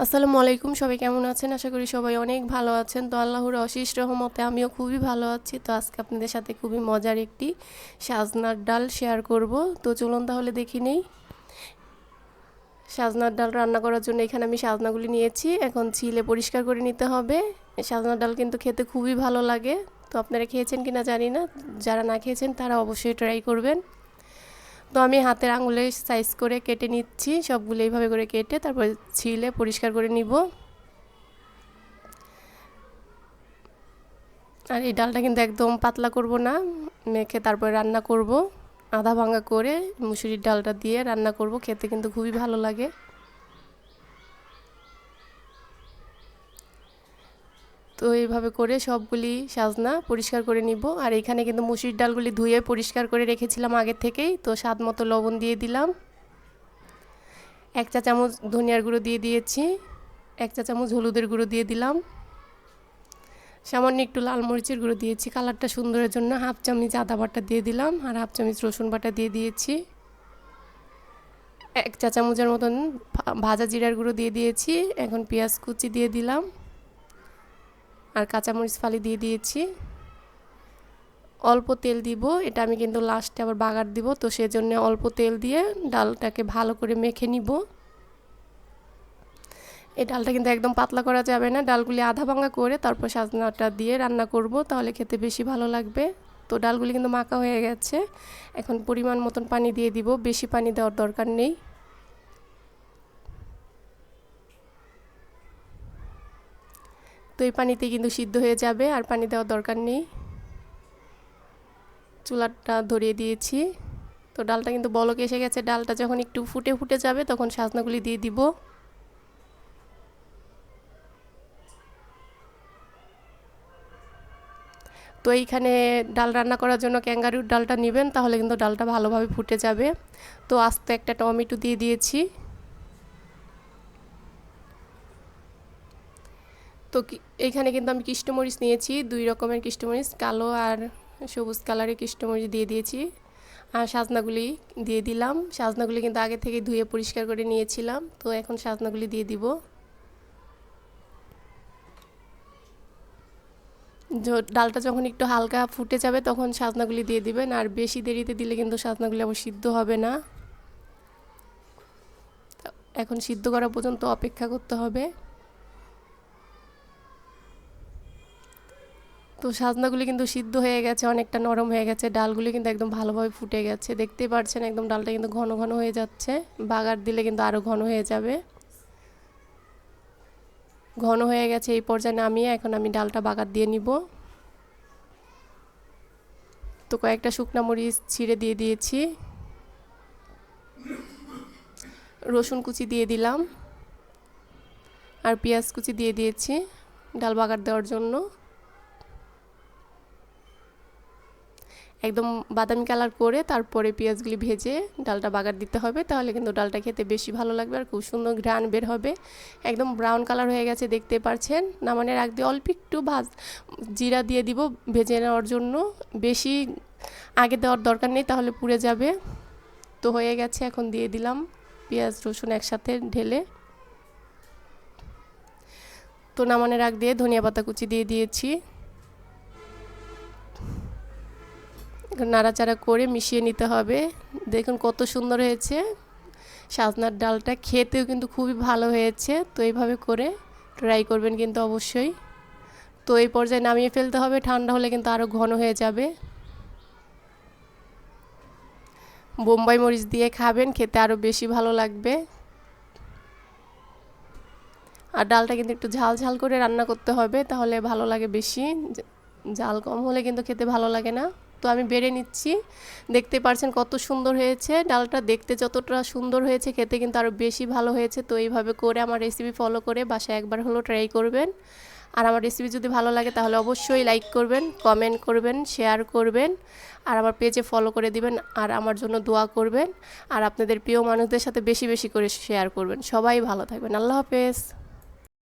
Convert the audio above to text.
আসসালামু আলাইকুম, সবাই কেমন আছেন? আশা করি সবাই অনেক ভালো আছেন। তো আল্লাহর অশেষ রহমতে আমিও খুবই ভালো আছি। তো আজকে আপনাদের সাথে খুবই মজার একটি সাজনার ডাল শেয়ার করব। তো চলুন তাহলে দেখি নেই। সাজনার ডাল রান্না করার জন্য এখানে আমি সাজনাগুলি নিয়েছি, এখন ছিলে পরিষ্কার করে নিতে হবে। সাজনার ডাল কিন্তু খেতে খুবই ভালো লাগে। তো আপনারা খেয়েছেন কিনা জানি না, যারা না খেয়েছেন তারা অবশ্যই ট্রাই করবেন। তো আমি হাতের আঙুলের সাইজ করে কেটে নিচ্ছি, সবগুলো এইভাবে করে কেটে তারপর ছিলে পরিষ্কার করে নিব। আর এই ডালটা কিন্তু একদম পাতলা করব না, মেখে তারপর রান্না করব। আধা ভাঙা করে মুসুরির ডালটা দিয়ে রান্না করব, খেতে কিন্তু খুবই ভালো লাগে। তো এইভাবে করে সবগুলি সাজনা পরিষ্কার করে নিব। আর এখানে কিন্তু মুসুরির ডালগুলি ধুয়ে পরিষ্কার করে রেখেছিলাম আগের থেকেই। তো স্বাদ মতো লবণ দিয়ে দিলাম, 1 চা চামচ ধনিয়ার গুঁড়ো দিয়ে দিয়েছি, 1 চা চামচ হলুদের গুঁড়ো দিয়ে দিলাম, সামান্য একটু লাল মরিচের গুঁড়ো দিয়েছি কালারটা সুন্দরের জন্য, 1/2 চামচ আদা বাটা দিয়ে দিলাম, আর 1/2 চামচ রসুন বাটা দিয়ে দিয়েছি, 1 চা চামচের মতন ভাজা জিরার গুঁড়ো দিয়ে দিয়েছি। এখন পেঁয়াজ কুচি দিয়ে দিলাম আর কাঁচামরিচ ফালি দিয়ে দিয়েছি। অল্প তেল দিব, এটা আমি কিন্তু লাস্টে আবার বাগার দিব, তো সেজন্য অল্প তেল দিয়ে ডালটাকে ভালো করে মেখে নিব। এই ডালটা কিন্তু একদম পাতলা করা যাবে না, ডালগুলি আধা ভাঙা করে তারপর সাজনাটা দিয়ে রান্না করব, তাহলে খেতে বেশি ভালো লাগবে। তো ডালগুলি কিন্তু মাখা হয়ে গেছে, এখন পরিমাণ মতন পানি দিয়ে দিব, বেশি পানি দেওয়ার দরকার নেই। তো এই পানিতে কিন্তু সিদ্ধ হয়ে যাবে, আর পানি দেওয়ার দরকার নেই। চুলাটা ধরিয়ে দিয়েছি। তো ডালটা কিন্তু বলক এসে গেছে, ডালটা যখন একটু ফুটে ফুটে যাবে তখন সাজনাগুলি দিয়ে দিব। তো এইখানে ডাল রান্না করার জন্য ক্যাঙ্গারুর ডালটা নেবেন, তাহলে কিন্তু ডালটা ভালোভাবে ফুটে যাবে। তো আস্তে একটা টমেটো দিয়ে দিয়েছি। তো এইখানে কিন্তু আমি কৃষ্ণমরিচ নিয়েছি, 2 রকমের কৃষ্ণমরিচ, কালো আর সবুজ কালারের কৃষ্ণমরিচ দিয়ে দিয়েছি। আর সাজনাগুলি দিয়ে দিলাম, সাজনাগুলি কিন্তু আগে থেকে ধুয়ে পরিষ্কার করে নিয়েছিলাম। তো এখন সাজনাগুলি দিয়ে দিব। ডালটা যখন একটু হালকা ফুটে যাবে তখন সাজনাগুলি দিয়ে দিবেন, আর বেশি দেরিতে দিলে কিন্তু সাজনাগুলি আবার সিদ্ধ হবে না। এখন সিদ্ধ করা পর্যন্ত অপেক্ষা করতে হবে। তো সাজনাগুলি কিন্তু সিদ্ধ হয়ে গেছে, অনেকটা নরম হয়ে গেছে, ডালগুলি কিন্তু একদম ভালোভাবে ফুটে গেছে, দেখতেই পাচ্ছেন একদম ডালটা কিন্তু ঘন ঘন হয়ে যাচ্ছে। বাগার দিলে কিন্তু আরও ঘন হয়ে যাবে। ঘন হয়ে গেছে, এই পর্যায়ে নামিয়ে এখন আমি ডালটা বাগার দিয়ে নিব। তো কয়েকটা শুকনা মরিচ ছিঁড়ে দিয়ে দিয়েছি, রসুন কুচি দিয়ে দিলাম, আর পেঁয়াজ কুচি দিয়ে দিয়েছি ডাল বাগার দেওয়ার জন্য। একদম বাদামি কালার করে তারপরে পেঁয়াজগুলি ভেজে ডালটা বাগার দিতে হবে, তাহলে কিন্তু ডালটা খেতে বেশি ভালো লাগবে আর খুব সুন্দর ঘ্রাণ বের হবে। একদম ব্রাউন কালার হয়ে গেছে, দেখতে পাচ্ছেন। নামানোর আগ দিয়ে অল্প একটু জিরা দিয়ে দিব ভেজে নেওয়ার জন্য, বেশি আগে দেওয়ার দরকার নেই, তাহলে পুড়ে যাবে। তো হয়ে গেছে, এখন দিয়ে দিলাম পেঁয়াজ রসুন একসাথে ঢেলে। তো নামানোর আগ দিয়ে ধনিয়া পাতা কুচি দিয়ে দিয়েছি, নাড়াচাড়া করে মিশিয়ে নিতে হবে। দেখুন কত সুন্দর হয়েছে সাজনার ডালটা, খেতেও কিন্তু খুবই ভালো হয়েছে। তো এইভাবে করে ট্রাই করবেন কিন্তু অবশ্যই। তো এই পর্যায়ে নামিয়ে ফেলতে হবে, ঠান্ডা হলে কিন্তু আরও ঘন হয়ে যাবে। বোম্বাই মরিচ দিয়ে খাবেন, খেতে আরও বেশি ভালো লাগবে। আর ডালটা কিন্তু একটু ঝাল ঝাল করে রান্না করতে হবে, তাহলে ভালো লাগে বেশি, ঝাল কম হলে কিন্তু খেতে ভালো লাগে না। তো আমি বেড়ে নিচ্ছি, দেখতে পাচ্ছেন কত সুন্দর হয়েছে ডালটা, দেখতে যতটা সুন্দর হয়েছে খেতে কিন্তু আরও বেশি ভালো হয়েছে। তো এইভাবে করে আমার রেসিপি ফলো করে বাসায় একবার হলো ট্রাই করবেন। আর আমার রেসিপি যদি ভালো লাগে তাহলে অবশ্যই লাইক করবেন, কমেন্ট করবেন, শেয়ার করবেন, আর আমার পেজে ফলো করে দিবেন, আর আমার জন্য দোয়া করবেন, আর আপনাদের প্রিয় মানুষদের সাথে বেশি বেশি করে শেয়ার করবেন। সবাই ভালো থাকবেন, আল্লাহ হাফেজ।